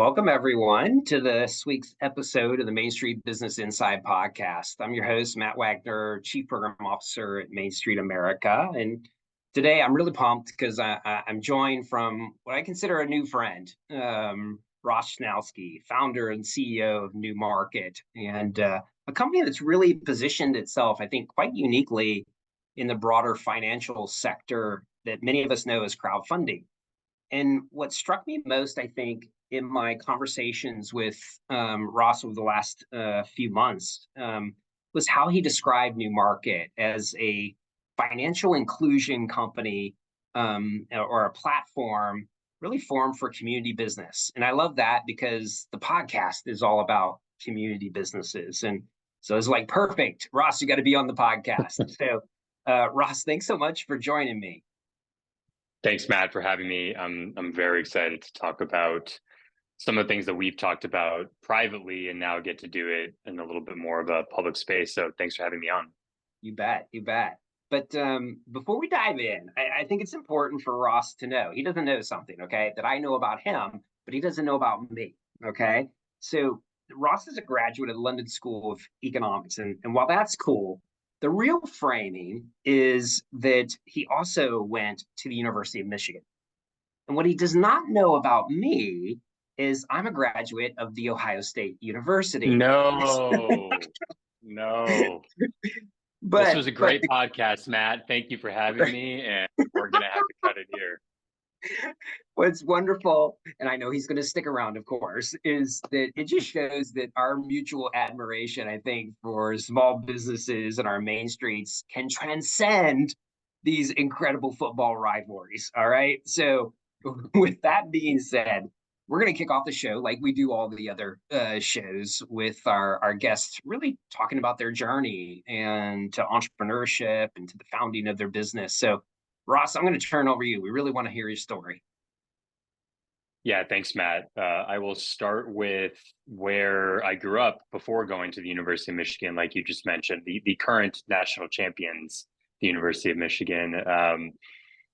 Welcome, everyone, to this week's episode of the Main Street Business Inside podcast. I'm your host, Matt Wagner, Chief Program Officer at Main Street America. And today I'm really pumped because I'm joined from what I consider a new friend, Ross Chanowski, founder and CEO of NuMarket, and a company that's really positioned itself, I think, quite uniquely in the broader financial sector that many of us know as crowdfunding. And what struck me most, I think, in my conversations with Ross over the last few months was how he described NuMarket as a financial inclusion company or a platform really formed for community business. And I love that because the podcast is all about community businesses. And so it's like, perfect, Ross, you got to be on the podcast. So Ross, thanks so much for joining me. Thanks, Matt, for having me. I'm very excited to talk about some of the things that we've talked about privately and now get to do it in a little bit more of a public space. So thanks for having me on. You bet, you bet. But before we dive in, I think it's important for Ross to know, he doesn't know something, okay, that I know about him, but he doesn't know about me, okay? So Ross is a graduate of the London School of Economics. And while that's cool, the real framing is that he also went to the University of Michigan. And what he does not know about me is I'm a graduate of the Ohio State University. No. But this was a great podcast, Matt. Thank you for having me, and we're going to have to cut it here. What's wonderful, and I know he's going to stick around, of course, is that it just shows that our mutual admiration, I think, for small businesses and our main streets can transcend these incredible football rivalries. All right. So with that being said, we're going to kick off the show like we do all the other shows with our guests really talking about their journey and to entrepreneurship and to the founding of their business. So Ross, I'm going to turn over you. We really want to hear your story. Yeah, thanks, Matt. I will start with where I grew up before going to the University of Michigan, like you just mentioned, the current national champions, the University of Michigan.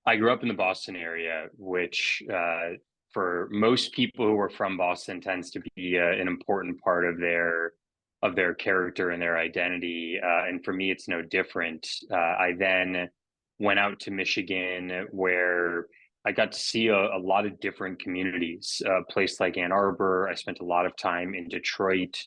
I grew up in the Boston area, which for most people who are from Boston tends to be an important part of their character and their identity. And for me, it's no different. I then went out to Michigan, where I got to see a lot of different communities. A place like Ann Arbor, I spent a lot of time in Detroit,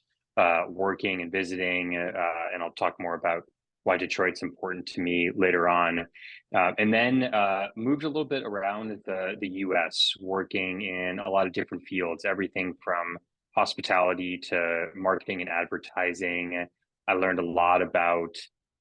working and visiting, and I'll talk more about why Detroit's important to me later on. And then moved a little bit around the US, working in a lot of different fields, everything from hospitality to marketing and advertising. I learned a lot about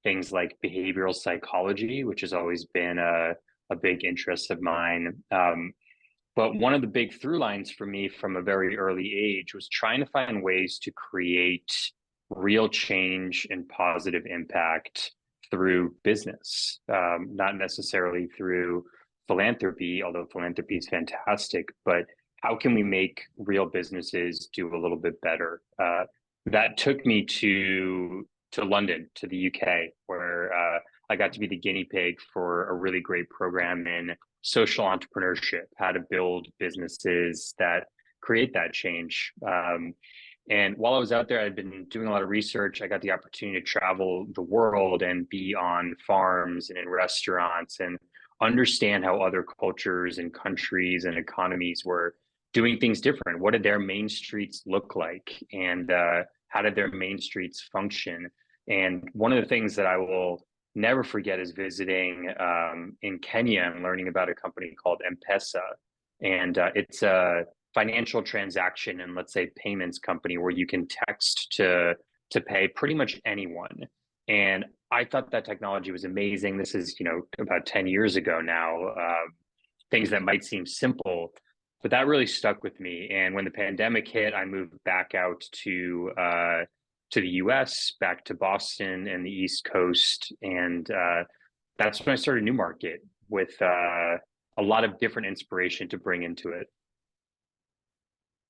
things like behavioral psychology, which has always been a big interest of mine. But one of the big through lines for me from a very early age was trying to find ways to create real change and positive impact through business, not necessarily through philanthropy, although philanthropy is fantastic, but how can we make real businesses do a little bit better? That took me to London, to the UK, where I got to be the guinea pig for a really great program in social entrepreneurship, how to build businesses that create that change. And while I was out there, I'd been doing a lot of research. I got the opportunity to travel the world and be on farms and in restaurants and understand how other cultures and countries and economies were doing things different. What did their main streets look like? And how did their main streets function? And one of the things that I will never forget is visiting in Kenya and learning about a company called M-Pesa. And it's a financial transaction and, let's say, payments company where you can text to pay pretty much anyone. And I thought that technology was amazing. This is, about 10 years ago now, things that might seem simple, but that really stuck with me. And when the pandemic hit, I moved back out to the US, back to Boston and the East Coast. And that's when I started NuMarket with a lot of different inspiration to bring into it.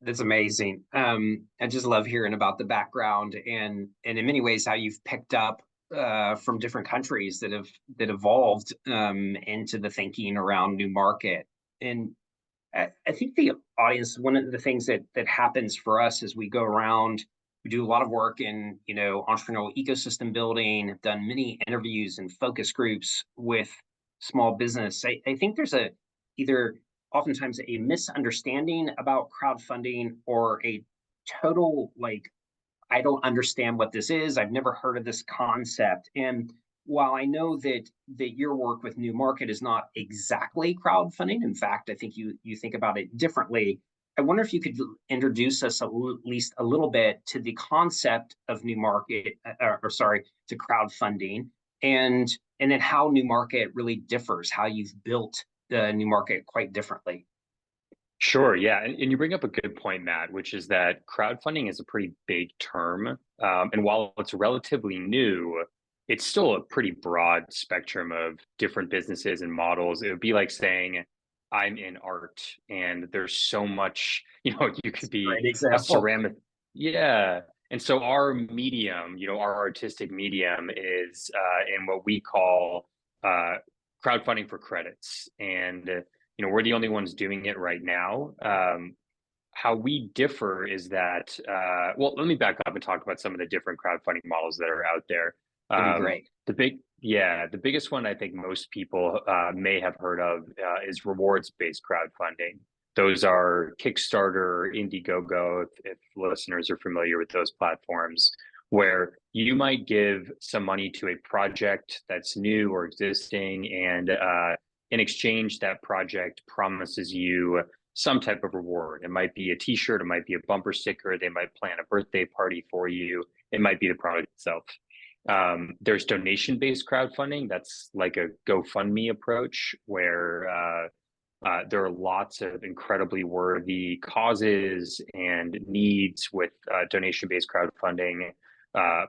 That's amazing. I just love hearing about the background and in many ways how you've picked up from different countries that evolved into the thinking around NuMarket. And I think the audience, one of the things that happens for us is we go around, we do a lot of work in, entrepreneurial ecosystem building, have done many interviews and focus groups with small business. I think there's either oftentimes a misunderstanding about crowdfunding or a total like, I don't understand what this is. I've never heard of this concept. And while I know that your work with NuMarket is not exactly crowdfunding, in fact, I think you think about it differently. I wonder if you could introduce us at least a little bit to the concept of NuMarket, or sorry, to crowdfunding, and and then how NuMarket really differs, how you've built the NuMarket quite differently. Sure, yeah, and you bring up a good point, Matt, which is that crowdfunding is a pretty big term, and while it's relatively new, it's still a pretty broad spectrum of different businesses and models. It would be like saying, "I'm in art," and there's so much, you could be Great a example. ceramic, yeah. And so our medium, our artistic medium is in what we call uh, crowdfunding for credits, and we're the only ones doing it right now. How we differ is that, well, let me back up and talk about some of the different crowdfunding models that are out there. That'd be Um, great. the biggest one I think most people may have heard of is rewards-based crowdfunding. Those are Kickstarter, Indiegogo, if listeners are familiar with those platforms, where you might give some money to a project that's new or existing, and in exchange, that project promises you some type of reward. It might be a t-shirt, it might be a bumper sticker, they might plan a birthday party for you, it might be the product itself. There's donation-based crowdfunding. That's like a GoFundMe approach where there are lots of incredibly worthy causes and needs with donation-based crowdfunding.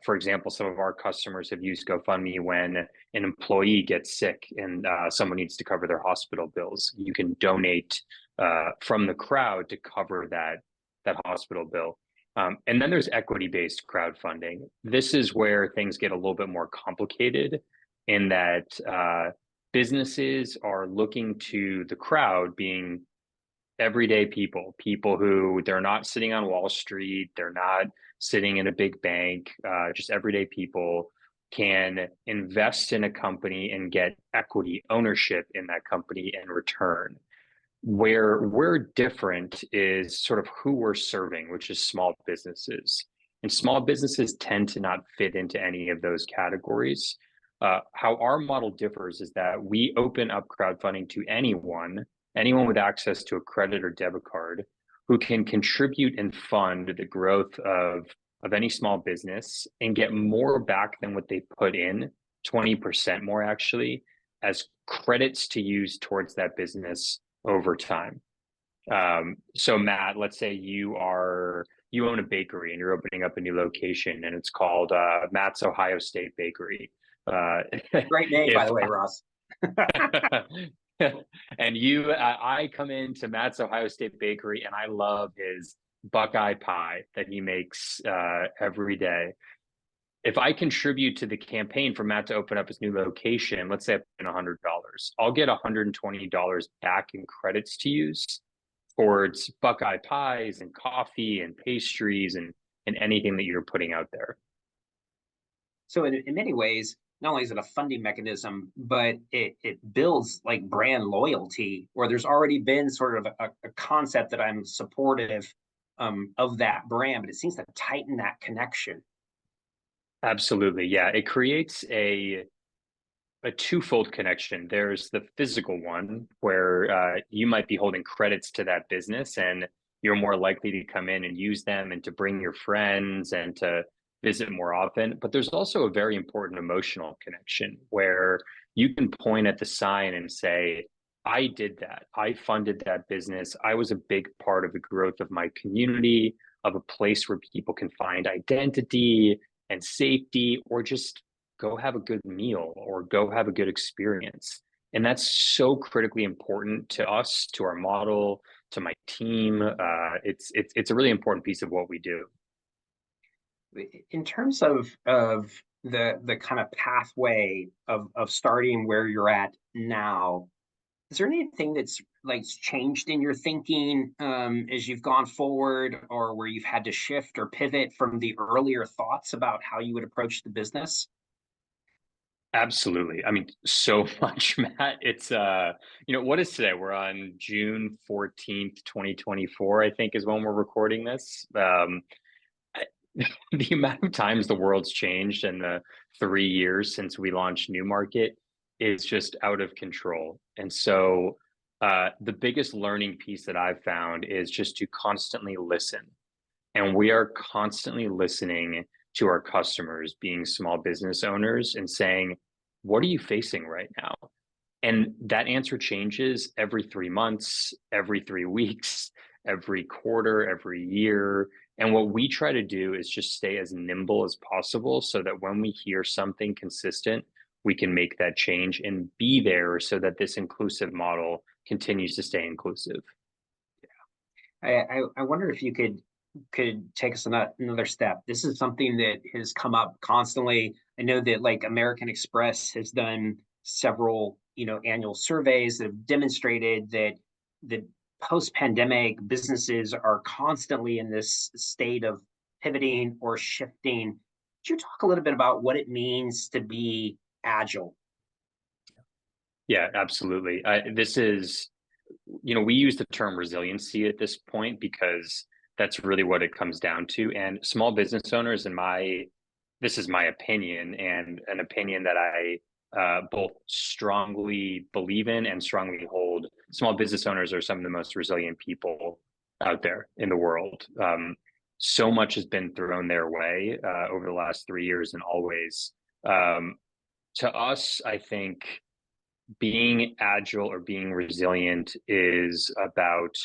For example, some of our customers have used GoFundMe when an employee gets sick and someone needs to cover their hospital bills. You can donate from the crowd to cover that hospital bill. And then there's equity-based crowdfunding. This is where things get a little bit more complicated in that businesses are looking to the crowd being everyday people who they're not sitting on Wall Street, they're not sitting in a big bank, just everyday people can invest in a company and get equity ownership in that company in return. Where we're different is sort of who we're serving, which is small businesses. And small businesses tend to not fit into any of those categories. How our model differs is that we open up crowdfunding to anyone with access to a credit or debit card who can contribute and fund the growth of any small business and get more back than what they put in, 20% more actually, as credits to use towards that business over time. So Matt, let's say you own a bakery and you're opening up a new location and it's called Matt's Ohio State Bakery. Great name, by If the way, Ross. and I come into Matt's Ohio State Bakery and I love his Buckeye pie that he makes every day. If I contribute to the campaign for Matt to open up his new location, let's say I put in $100, I'll get $120 back in credits to use towards Buckeye pies and coffee and pastries and anything that you're putting out there. So in many ways, not only is it a funding mechanism, but it builds like brand loyalty, where there's already been sort of a concept that I'm supportive of that brand, but it seems to tighten that connection. Absolutely. Yeah. It creates a twofold connection. There's the physical one where you might be holding credits to that business and you're more likely to come in and use them and to bring your friends and to visit more often. But there's also a very important emotional connection where you can point at the sign and say, I did that. I funded that business. I was a big part of the growth of my community, of a place where people can find identity and safety, or just go have a good meal or go have a good experience. And that's so critically important to us, to our model, to my team. It's a really important piece of what we do. In terms of the kind of pathway of starting where you're at now, Is there anything that's like changed in your thinking as you've gone forward, or where you've had to shift or pivot from the earlier thoughts about how you would approach the business? Absolutely. I mean, so much, Matt. It's what is today? We're on June 14th, 2024, I think is when we're recording this. The amount of times the world's changed in the 3 years since we launched NuMarket is just out of control. And so the biggest learning piece that I've found is just to constantly listen. And we are constantly listening to our customers, being small business owners, and saying, what are you facing right now? And that answer changes every 3 months, every 3 weeks, every quarter, every year. And what we try to do is just stay as nimble as possible so that when we hear something consistent, we can make that change and be there so that this inclusive model continues to stay inclusive. I wonder if you could take us another step. This is something that has come up constantly. I know that like American Express has done several, annual surveys that have demonstrated that the post-pandemic businesses are constantly in this state of pivoting or shifting. Could you talk a little bit about what it means to be agile? Yeah, absolutely. This is, we use the term resiliency at this point because that's really what it comes down to. And small business owners, this is my opinion, and an opinion that I both strongly believe in and strongly hold. Small business owners are some of the most resilient people out there in the world. So much has been thrown their way over the last 3 years and always. To us, I think being agile or being resilient is about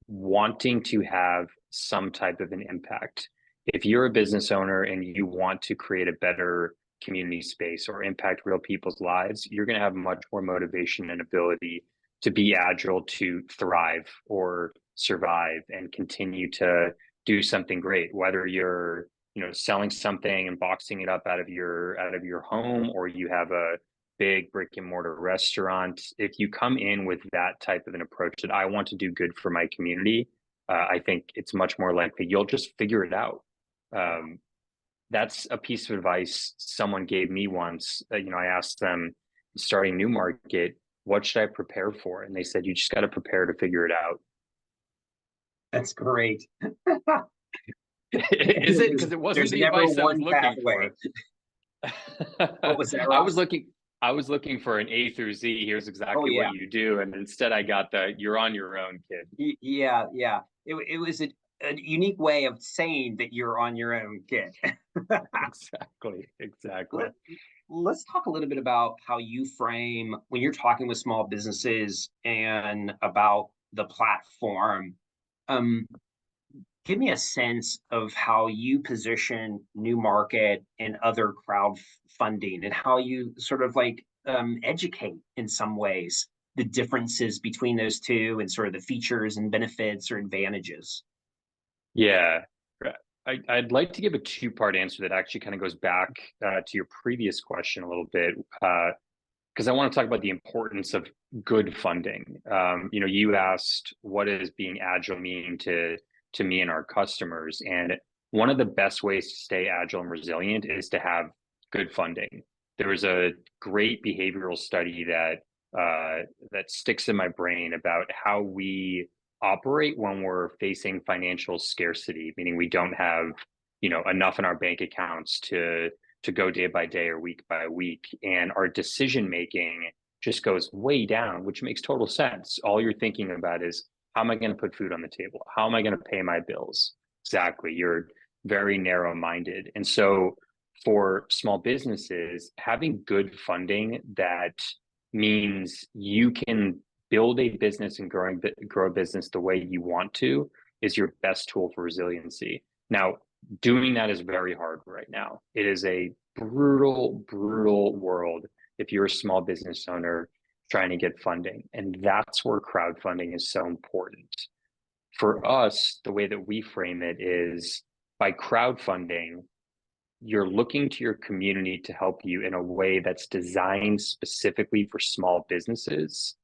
wanting to have some type of an impact. If you're a business owner and you want to create a better community space or impact real people's lives, you're going to have much more motivation and ability to be agile, to thrive or survive and continue to do something great, whether you're selling something and boxing it up out of your home, or you have a big brick and mortar restaurant. If you come in with that type of an approach that I want to do good for my community, I think it's much more likely you'll just figure it out. That's a piece of advice someone gave me once. I asked them, starting NuMarket, what should I prepare for? And they said, you just got to prepare to figure it out. That's great. Is it? Because it wasn't the advice I was looking for. What was that, I Ross? was looking for an A through Z. Here's Oh exactly yeah, what you do, and instead I got the "you're on your own, kid." yeah, yeah. It was a unique way of saying that you're on your own, kid. Exactly. Let, let's talk a little bit about how you frame when you're talking with small businesses and about the platform. Um, Give me a sense of how you position NuMarket and other crowdfunding and how you sort of like educate in some ways the differences between those two and sort of the features and benefits or advantages. Yeah, I'd like to give a two-part answer that actually kind of goes back to your previous question a little bit, because I want to talk about the importance of good funding. You asked what does being agile mean to me and our customers, and one of the best ways to stay agile and resilient is to have good funding. There was a great behavioral study that sticks in my brain about how we operate when we're facing financial scarcity, meaning we don't have enough in our bank accounts to go day by day or week by week, and our decision making just goes way down, which makes total sense. All you're thinking about is, how am I going to put food on the table? How am I going to pay my bills? Exactly. You're very narrow minded. And so for small businesses, having good funding that means you can build a business and grow a business the way you want to is your best tool for resiliency. Now, doing that is very hard right now. It is a brutal world if you're a small business owner trying to get funding. And that's where crowdfunding is so important. For us, the way that we frame it is by crowdfunding, you're looking to your community to help you in a way that's designed specifically for small businesses.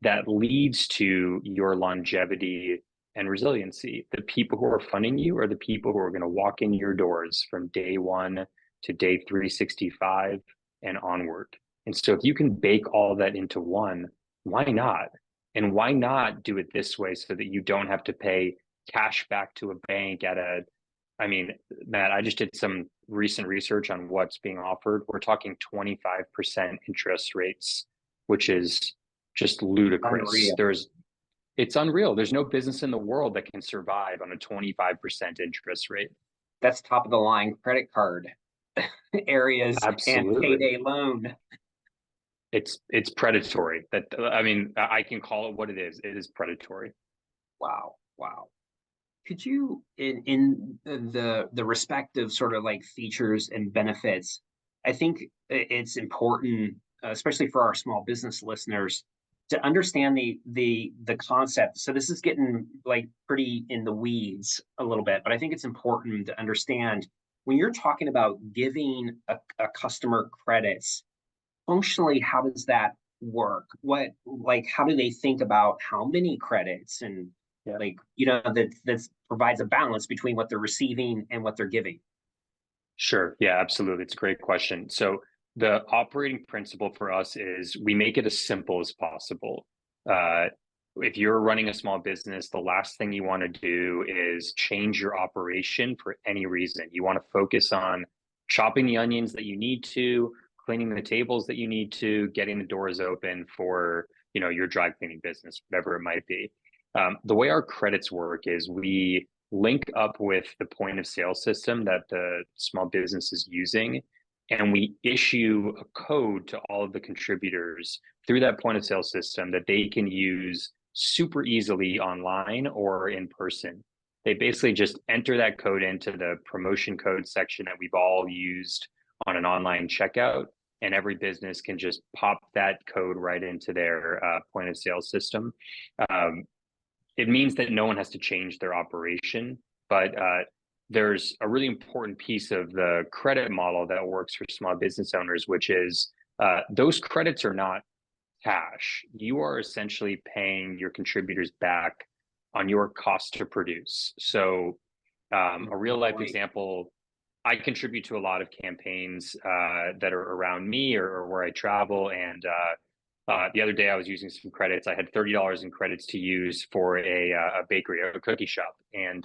that leads to your longevity and resiliency. The people who are funding you are the people who are going to walk in your doors from day one to day 365 and onward. And so if you can bake all that into one, why not? And why not do it this way so that you don't have to pay cash back to a bank I mean, Matt, I just did some recent research on what's being offered. We're talking 25% interest rates, which is just ludicrous. Unreal. It's unreal. There's no business in the world that can survive on a 25% interest rate. That's top of the line credit card areas and Absolutely. payday loan. It's predatory. I mean, I can call it what it is. It is predatory. Wow. Wow. Could you, in the respective sort of like features and benefits, I think it's important, especially for our small business listeners, to understand the concept. So this is getting like pretty in the weeds a little bit, but I think it's important to understand when you're talking about giving a customer credits, functionally, how does that work? What, like, how do they think about how many credits and Yeah. like, that provides a balance between what they're receiving and what they're giving? Sure. Yeah, absolutely. It's a great question. So the operating principle for us is we make it as simple as possible. Uh, if you're running a small business, the last thing you want to do is change your operation for any reason. You want to focus on chopping the onions that you need to, cleaning the tables that you need to, getting the doors open for, your dry cleaning business, whatever it might be. The way our credits work is we link up with the point of sale system that the small business is using, and we issue a code to all of the contributors through that point of sale system that they can use super easily online or in person. They basically just enter that code into the promotion code section that we've all used on an online checkout, and every business can just pop that code right into their point of sale system. Um, it means that no one has to change their operation, but there's a really important piece of the credit model that works for small business owners, which is those credits are not cash. You are essentially paying your contributors back on your cost to produce. So a real life Right. example, I contribute to a lot of campaigns that are around me or where I travel. And the other day I was using some credits. I had $30 in credits to use for a bakery, a cookie shop. And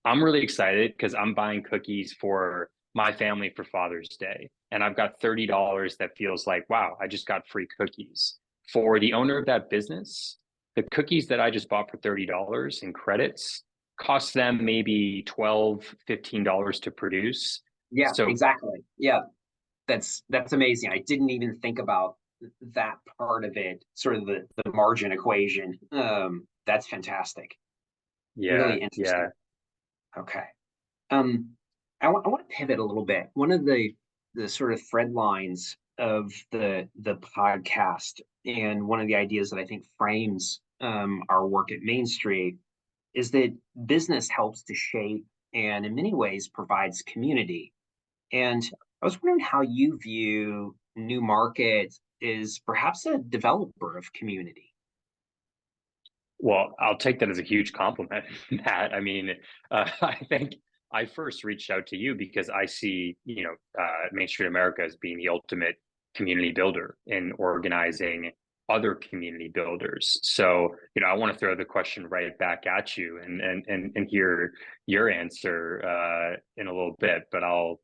I'm really excited because I'm buying cookies for my family for Father's Day. And I've got $30 that feels like, wow, I just got free cookies. For the owner of that business, the cookies that I just bought for $30 in credits cost them maybe $12, $15 to produce. Yeah, So exactly. Yeah, that's amazing. I didn't even think about that part of it, sort of the margin equation. That's fantastic. yeah, Really yeah. interesting. Okay. Um, I want to pivot a little bit. One of the sort of thread lines of the podcast, and one of the ideas that I think frames our work at Main Street, is that business helps to shape and in many ways provides community. And I was wondering how you view NuMarket is perhaps a developer of community. Well, I'll take that as a huge compliment, Matt. I mean, I think I first reached out to you because I see, Main Street America as being the ultimate community builder in organizing other community builders. So, I want to throw the question right back at you and hear your answer in a little bit, but I'll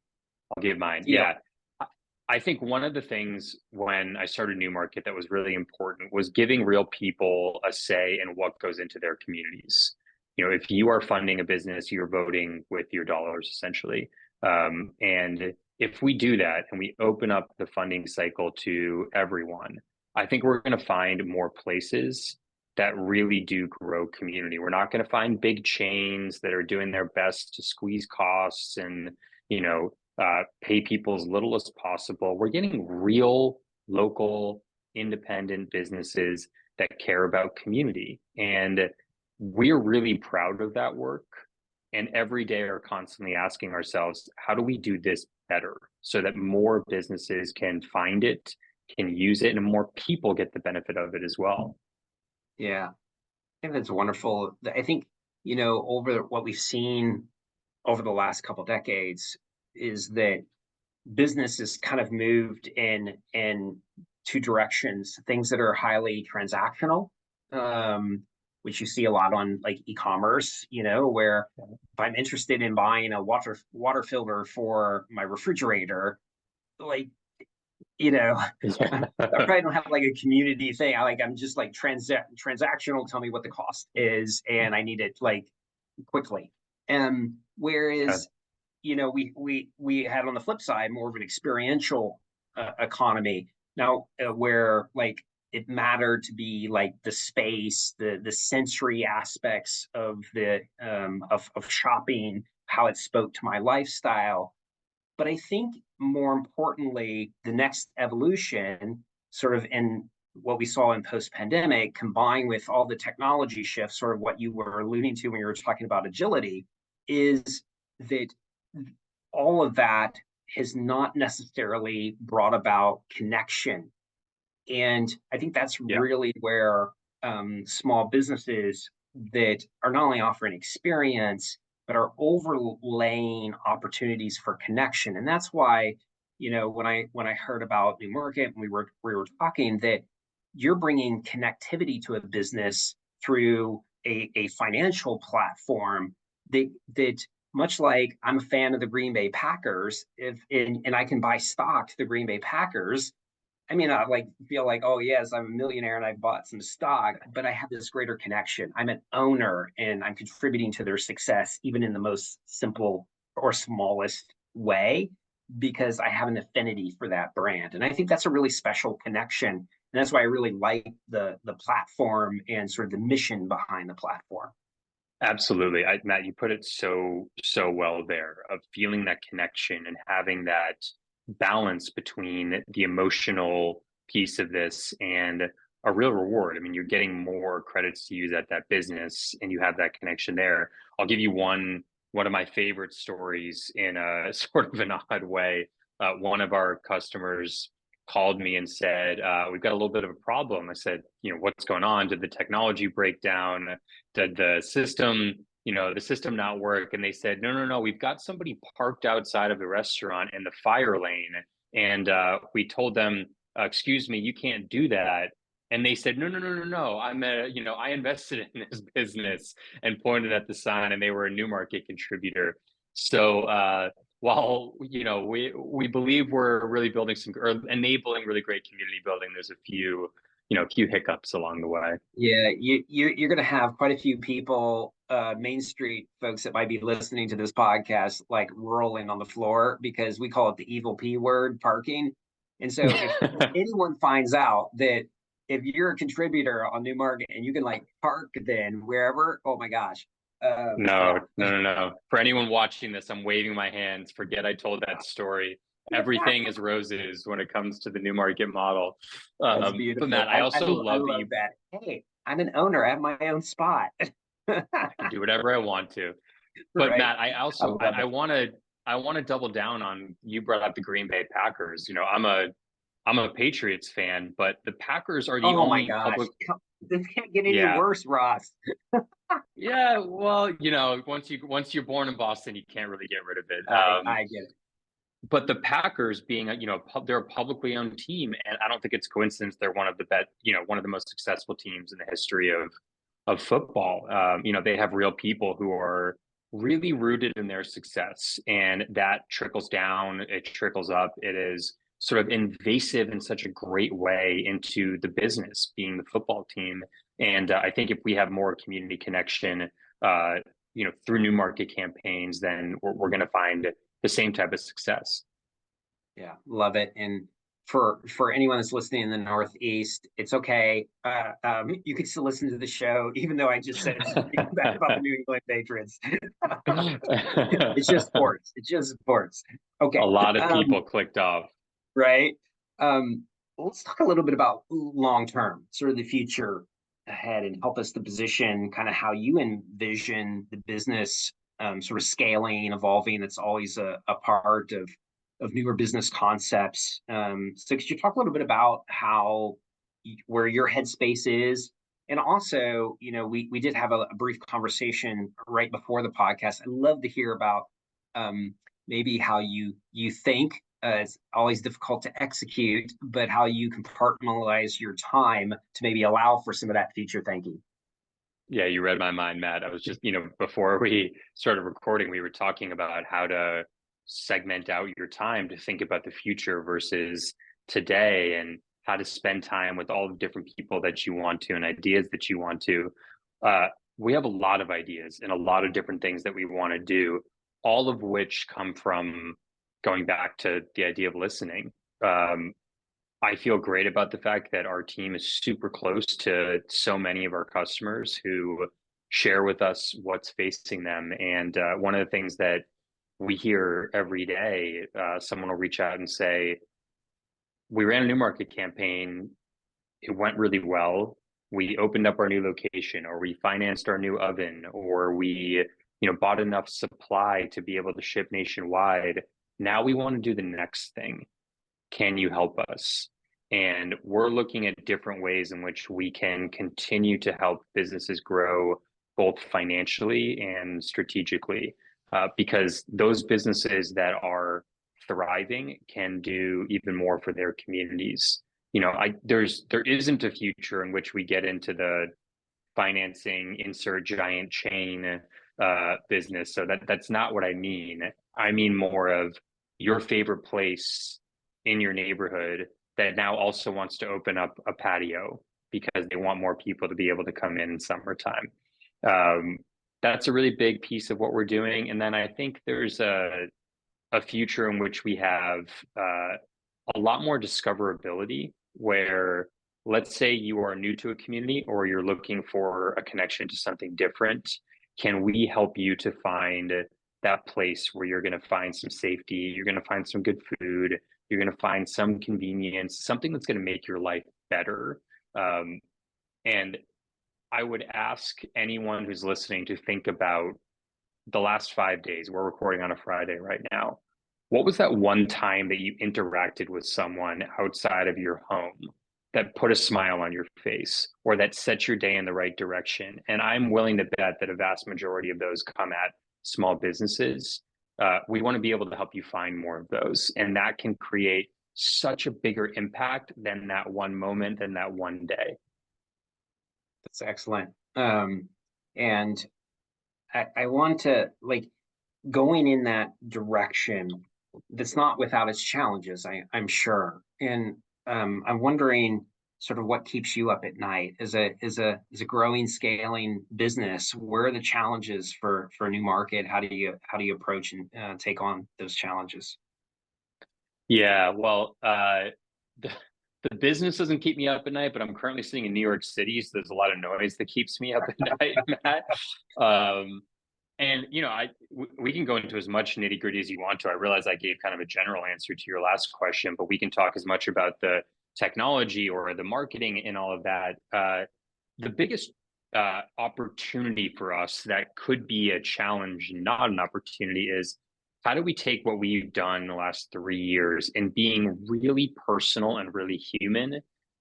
give mine. Yeah. Yeah. I think one of the things when I started NuMarket that was really important was giving real people a say in what goes into their communities. If you are funding a business, you're voting with your dollars essentially. And if we do that and we open up the funding cycle to everyone, I think we're going to find more places that really do grow community. We're not going to find big chains that are doing their best to squeeze costs and, you know, pay people as little as possible. We're getting real local independent businesses that care about community. And we're really proud of that work. And every day are constantly asking ourselves, how do we do this better so that more businesses can find it, can use it, and more people get the benefit of it as well? Yeah, I think that's wonderful. I think, over what we've seen over the last couple decades is that business has kind of moved in two directions. Things that are highly transactional, which you see a lot on like e-commerce, where if I'm interested in buying a water filter for my refrigerator, like, I probably don't have like a community thing. I'm just like transactional. Tell me what the cost is, and I need it like quickly. Yeah. Whereas we had on the flip side more of an experiential economy now, where like it mattered to be like the space, the sensory aspects of the of shopping, how it spoke to my lifestyle. But I think more importantly, the next evolution, sort of in what we saw in post-pandemic, combined with all the technology shifts, sort of what you were alluding to when you were talking about agility, is that all of that has not necessarily brought about connection. And I think that's Yeah. really where small businesses that are not only offering experience, but are overlaying opportunities for connection. And that's why, when I heard about NuMarket, we were talking that you're bringing connectivity to a business through a financial platform that much like I'm a fan of the Green Bay Packers, if and I can buy stock to the Green Bay Packers. I mean, I like feel like, oh yes, I'm a millionaire and I bought some stock, but I have this greater connection. I'm an owner and I'm contributing to their success, even in the most simple or smallest way, because I have an affinity for that brand. And I think that's a really special connection. And that's why I really like the platform and sort of the mission behind the platform. Absolutely. Matt, you put it so well there of feeling that connection and having that balance between the emotional piece of this and a real reward. I mean, you're getting more credits to use at that business and you have that connection there. I'll give you one of my favorite stories in a sort of an odd way. One of our customers called me and said, "We've got a little bit of a problem." I said, "What's going on? Did the technology break down? Did the system not work?" And they said, "No, no, no, we've got somebody parked outside of the restaurant in the fire lane." And we told them, "Excuse me, you can't do that." And they said, "No, no, no, no, no. I invested in this business," and pointed at the sign, and they were a NuMarket contributor. So while we believe we're really building some or enabling really great community building, there's a few hiccups along the way. Yeah, you're going to have quite a few people, Main Street folks that might be listening to this podcast, like rolling on the floor because we call it the evil P word, parking. And so if anyone finds out that if you're a contributor on NuMarket and you can like park then wherever, oh my gosh. No, Yeah, no, no, no. For anyone watching this, I'm waving my hands. Forget I told that story. Everything is roses when it comes to the NuMarket model. that's But beautiful. Matt, I I also I love that love that. Hey, I'm an owner. I have my own spot. I can do whatever I want to. But Right. Matt, I I also love I it. want to I want to double down on you brought up the Green Bay Packers. I'm a Patriots fan, but the Packers are the Oh my only gosh. public. This can't get any Yeah, worse, Ross. yeah. Well, once you're born in Boston, you can't really get rid of it. I get it. But the Packers being they're a publicly owned team, and I don't think it's coincidence they're one of the most successful teams in the history of football. They have real people who are really rooted in their success, and that trickles down, it trickles up. It is sort of invasive in such a great way into the business, being the football team. And I think if we have more community connection, uh, through NuMarket campaigns, then we're going to find the same type of success. Yeah, love it. And for anyone that's listening in the Northeast, it's okay. You can still listen to the show, even though I just said something bad about the New England Patriots. It's just sports. It's just sports. A Okay. lot of Um, people clicked off. right. Um, let's talk a little bit about long term, sort of the future ahead, and help us to position kind of how you envision the business sort of scaling, evolving. It's always a part of newer business concepts. So could you talk a little bit about how where your headspace is And also, we did have a brief conversation right before the podcast. I'd love to hear about um, maybe how you think. It's always difficult to execute, but how you compartmentalize your time to maybe allow for some of that future thinking. Yeah, you read my mind, Matt. I was just, before we started recording, we were talking about how to segment out your time to think about the future versus today, and how to spend time with all the different people that you want to and ideas that you want to. Uh, we have a lot of ideas and a lot of different things that we want to do, all of which come from going back to the idea of listening. Um, I feel great about the fact that our team is super close to so many of our customers who share with us what's facing them. And one of the things that we hear every day, someone will reach out and say, "We ran a NuMarket campaign. It went really well. We opened up our new location, or we financed our new oven, or we, bought enough supply to be able to ship nationwide. Now we want to do the next thing. Can you help us?" And we're looking at different ways in which we can continue to help businesses grow both financially and strategically, because those businesses that are thriving can do even more for their communities. There isn't a future in which we get into the financing insert giant chain business. So that's not what I mean. I mean more of your favorite place in your neighborhood that now also wants to open up a patio because they want more people to be able to come in summertime. Um, that's a really big piece of what we're doing. And then I think there's a future in which we have a lot more discoverability, where let's say you are new to a community or you're looking for a connection to something different. Can we help you to find that place where you're going to find some safety, you're going to find some good food, you're going to find some convenience, something that's going to make your life better? And I would ask anyone who's listening to think about the last 5 days. We're recording on a Friday right now. What was that one time that you interacted with someone outside of your home that put a smile on your face or that set your day in the right direction? And I'm willing to bet that a vast majority of those come at small businesses. We want to be able to help you find more of those. And that can create such a bigger impact than that one moment, than that one day. That's excellent. And I want to going in that direction. That's not without its challenges, I'm sure. And I'm wondering sort of what keeps you up at night as a growing, scaling business. Where are the challenges for NuMarket? How do you approach and take on those challenges? Yeah, well, the, the business doesn't keep me up at night, but I'm currently sitting in New York City, so there's a lot of noise that keeps me up at night, Matt. Um, and we can go into as much nitty gritty as you want to. I realize I gave kind of a general answer to your last question, but we can talk as much about the technology or the marketing and all of that. The biggest opportunity for us that could be a challenge, not an opportunity, is how do we take what we've done in the last 3 years and being really personal and really human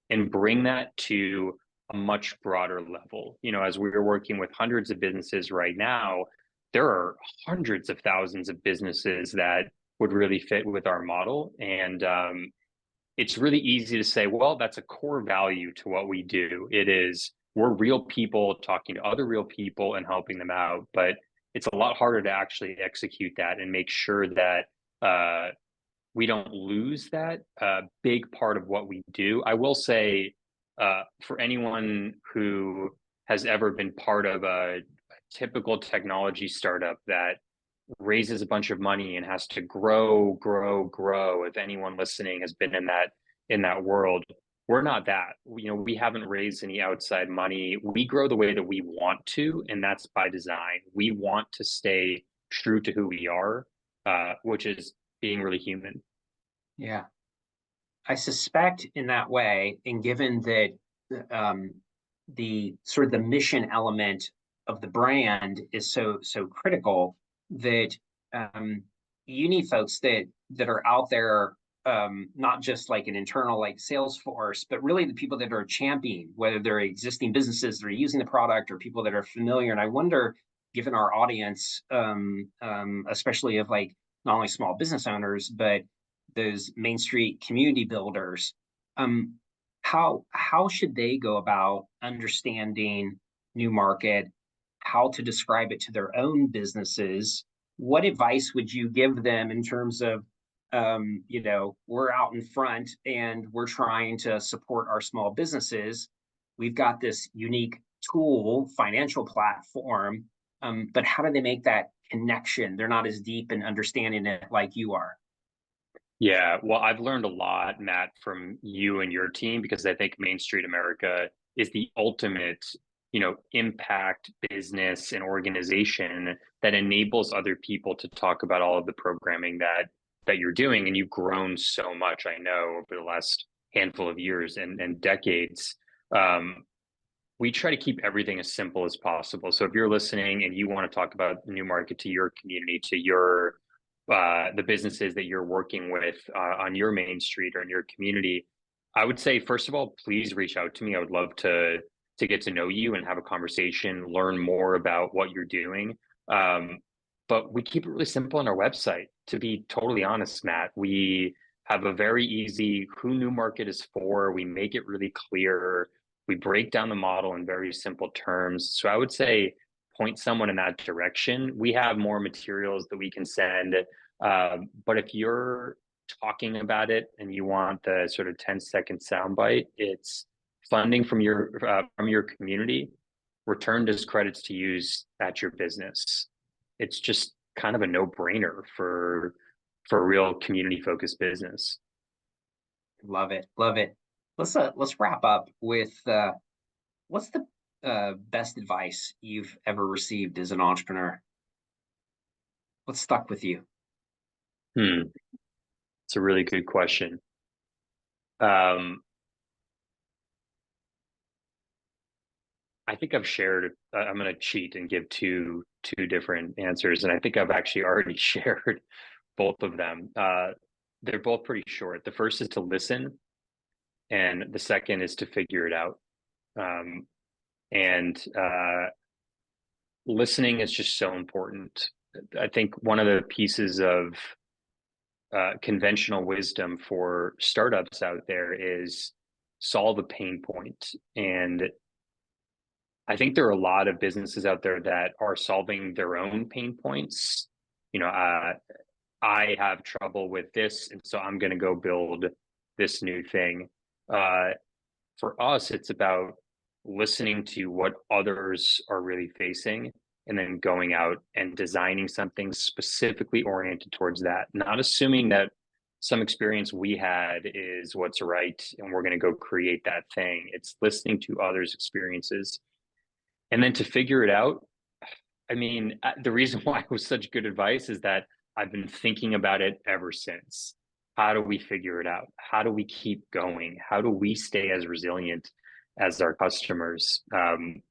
and bring that to a much broader level? As we're working with hundreds of businesses right now, there are hundreds of thousands of businesses that would really fit with our model. And it's really easy to say, well, that's a core value to what we do. It is, we're real people talking to other real people and helping them out. But it's a lot harder to actually execute that and make sure that we don't lose that big part of what we do. I will say, for anyone who has ever been part of a typical technology startup that raises a bunch of money and has to grow. If anyone listening has been in that world, we're not that. We haven't raised any outside money. We grow the way that we want to, and that's by design. We want to stay true to who we are, which is being really human. Yeah, I suspect in that way, and given that the sort of the mission element of the brand is so critical, that you need folks that are out there not just like an internal like sales force, but really the people that are championing, whether they're existing businesses that are using the product or people that are familiar. And I wonder, given our audience, especially of like not only small business owners, but those Main Street community builders, um, how should they go about understanding NuMarket, how to describe it to their own businesses? What advice would you give them in terms of, we're out in front and we're trying to support our small businesses. We've got this unique tool, financial platform, but how do they make that connection? They're not as deep in understanding it like you are. Yeah, well, I've learned a lot, Matt, from you and your team because I think Main Street America is the ultimate, impact business and organization that enables other people to talk about all of the programming that you're doing. And you've grown so much, I know, over the last handful of years and decades. We try to keep everything as simple as possible. So if you're listening and you want to talk about NuMarket to your community, to your the businesses that you're working with on your main street or in your community, I would say, first of all, please reach out to me. I would love to get to know you and have a conversation, learn more about what you're doing. But we keep it really simple on our website. To be totally honest, Matt, we have a very easy who NuMarket is for. We make it really clear. We break down the model in very simple terms. So I would say point someone in that direction. We have more materials that we can send. But if you're talking about it and you want the sort of 10-second soundbite, it's funding from your community returned as credits to use at your business. It's just kind of a no-brainer for a real community-focused business. Love it, love it. Let's wrap up with what's the best advice you've ever received as an entrepreneur? What stuck with you? It's a really good question. I think I've shared. I'm going to cheat and give two different answers, and I think I've actually already shared both of them. They're both pretty short. The first is to listen, and the second is to figure it out. And listening is just so important. I think one of the pieces of conventional wisdom for startups out there is solve a pain point. And I think there are a lot of businesses out there that are solving their own pain points. I have trouble with this, and so I'm going to go build this new thing. For us, it's about listening to what others are really facing and then going out and designing something specifically oriented towards that, not assuming that some experience we had is what's right and we're going to go create that thing. It's listening to others' experiences. And then to figure it out, I mean, the reason why it was such good advice is that I've been thinking about it ever since. How do we figure it out? How do we keep going? How do we stay as resilient as our customers? And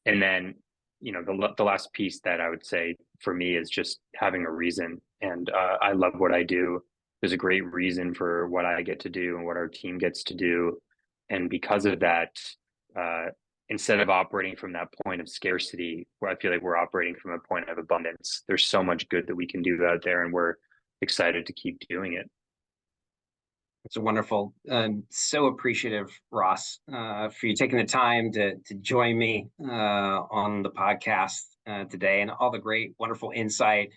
then, the last piece that I would say for me is just having a reason. And I love what I do. There's a great reason for what I get to do and what our team gets to do. And because of that, instead of operating from that point of scarcity, where I feel like we're operating from a point of abundance, there's so much good that we can do out there, and we're excited to keep doing it. It's wonderful. So appreciative, Ross, for you taking the time to join me on the podcast today, and all the great, wonderful insight.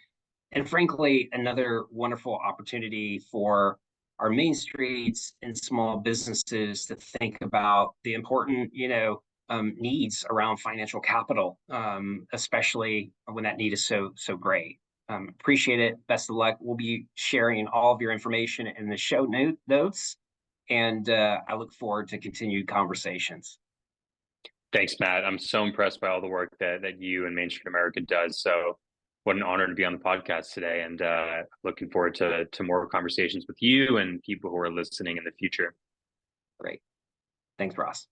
And frankly, another wonderful opportunity for our main streets and small businesses to think about the important, needs around financial capital, especially when that need is so great. Appreciate it. Best of luck. We'll be sharing all of your information in the show notes, and I look forward to continued conversations. Thanks, Matt. I'm so impressed by all the work that you and Main Street America does. So what an honor to be on the podcast today, and looking forward to more conversations with you and people who are listening in the future. Great. Thanks, Ross.